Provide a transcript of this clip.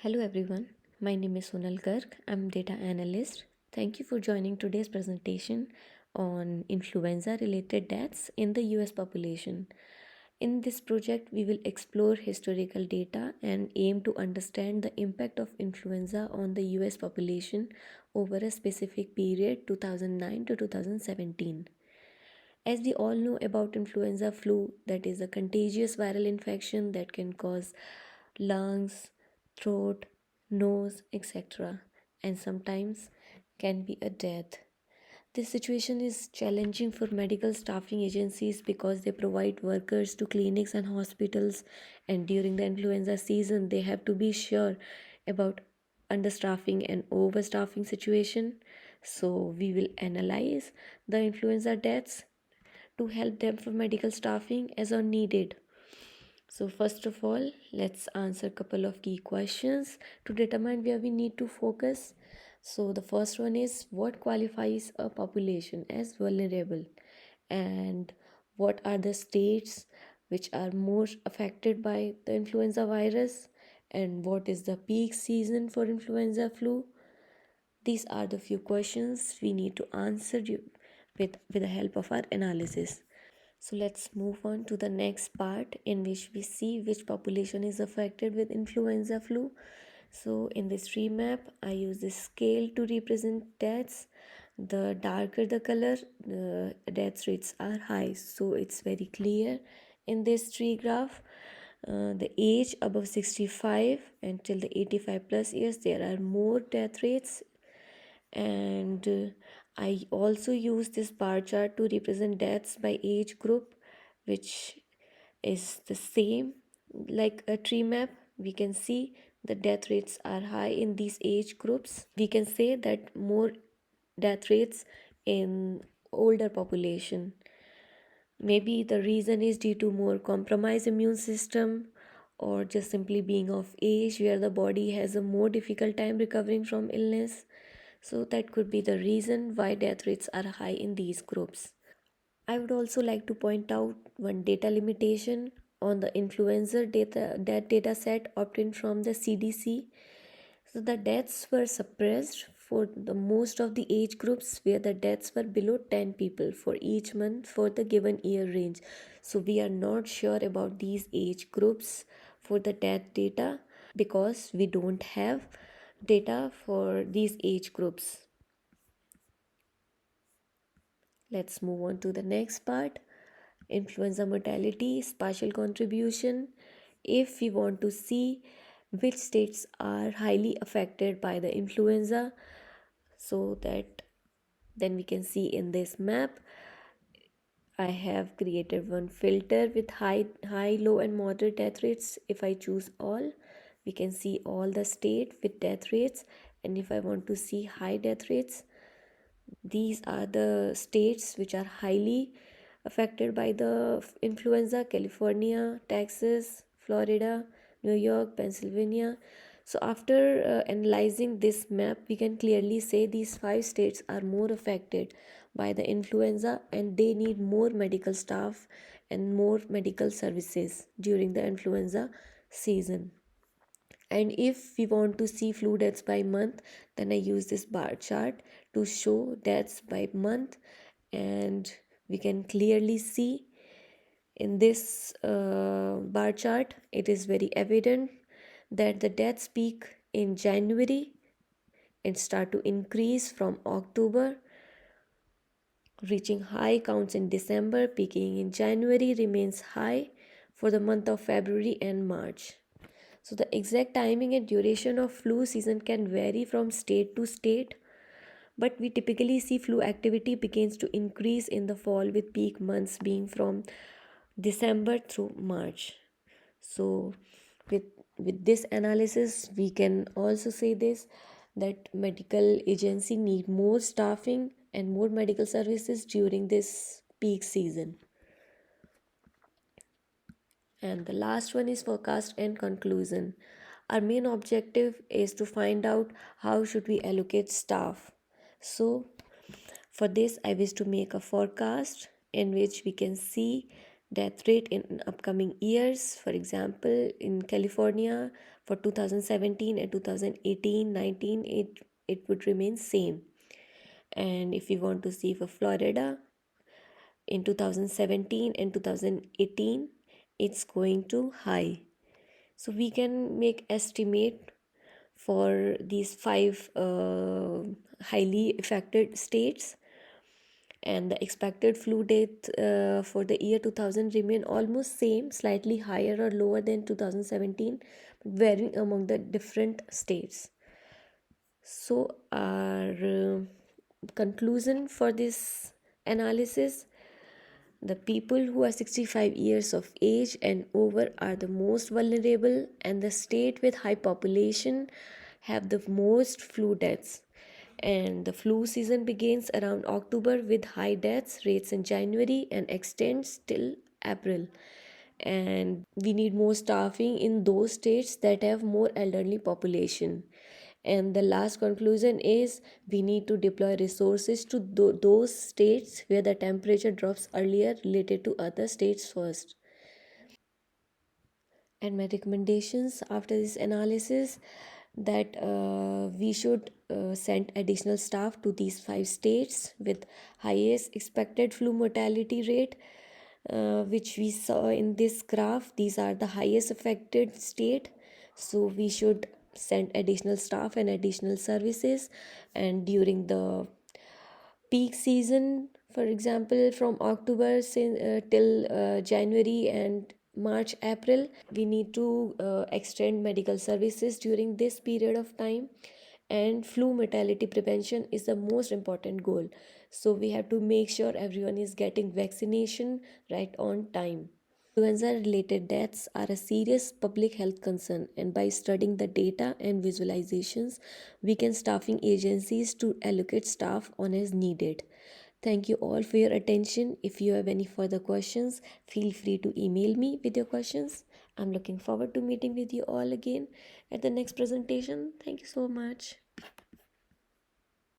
Hello everyone, my name is Sonal Garg. I'm data analyst. Thank you for joining today's presentation on influenza related deaths in the US population. In this project, we will explore historical data and aim to understand the impact of influenza on the US population over a specific period 2009 to 2017. As we all know about influenza flu, that is a contagious viral infection that can cause lungs, throat, nose, etc., and sometimes can be a death. This situation is challenging for medical staffing agencies because they provide workers to clinics and hospitals, and during the influenza season, they have to be sure about understaffing and overstaffing situation. So, we will analyze the influenza deaths to help them for medical staffing as are needed. So first of all, let's answer a couple of key questions to determine where we need to focus. So the first one is, what qualifies a population as vulnerable, and what are the states which are more affected by the influenza virus, and what is the peak season for influenza flu. These are the few questions we need to answer with the help of our analysis. So let's move on to the next part in which we see which population is affected with influenza flu. So in this tree map, I use this scale to represent deaths. The darker the color, the death rates are high. So it's very clear in this tree graph. The age above 65 until the 85 plus years, there are more death rates, and I also use this bar chart to represent deaths by age group, which is the same like a tree map. We can see the death rates are high in these age groups. We can say that more death rates in older population. Maybe the reason is due to more compromised immune system, or just simply being of age where the body has a more difficult time recovering from illness. So that could be the reason why death rates are high in these groups. I would also like to point out one data limitation on the influenza data, that data set obtained from the CDC. So the deaths were suppressed for the most of the age groups where the deaths were below 10 people for each month for the given year range. So we are not sure about these age groups for the death data because we don't have data for these age groups. Let's move on to the next part. Influenza mortality, spatial contribution. If we want to see which states are highly affected by the influenza, so that then we can see in this map, I have created one filter with high, low and moderate death rates. If I choose all, we can see all the state with death rates, and if I want to see high death rates, these are the states which are highly affected by the influenza: California, Texas, Florida, New York, Pennsylvania. So after analyzing this map, we can clearly say these 5 states are more affected by the influenza, and they need more medical staff and more medical services during the influenza season. And if we want to see flu deaths by month, then I use this bar chart to show deaths by month, and we can clearly see in this bar chart, it is very evident that the deaths peak in January and start to increase from October, reaching high counts in December, peaking in January, remains high for the month of February and March. So the exact timing and duration of flu season can vary from state to state, but we typically see flu activity begins to increase in the fall, with peak months being from December through March. So with this analysis, we can also say this, that medical agency need more staffing and more medical services during this peak season. And the last one is forecast and conclusion. Our main objective is to find out how should we allocate staff. So for this, I wish to make a forecast in which we can see death rate in upcoming years. For example, in California for 2017 and 2018 19, it would remain same. And if you want to see for Florida in 2017 and 2018, it's going to high. So we can make estimate for these five highly affected states, and the expected flu death for the year 2000 remain almost same, slightly higher or lower than 2017, but varying among the different states. So our conclusion for this analysis: the people who are 65 years of age and over are the most vulnerable, and the state with high population have the most flu deaths. And the flu season begins around October with high deaths rates in January and extends till April. And we need more staffing in those states that have more elderly population. And the last conclusion is we need to deploy resources to those states where the temperature drops earlier related to other states first. And my recommendations after this analysis, that we should send additional staff to these five states with highest expected flu mortality rate, which we saw in this graph. These are the highest affected state, so we should send additional staff and additional services. And during the peak season, for example from October till January and March April, we need to extend medical services during this period of time. And flu mortality prevention is the most important goal, so we have to make sure everyone is getting vaccination right on time. Influenza related deaths are a serious public health concern, and by studying the data and visualizations, we can staffing agencies to allocate staff on as needed. Thank you all for your attention. If you have any further questions, feel free to email me with your questions. I'm looking forward to meeting with you all again at the next presentation. Thank you so much.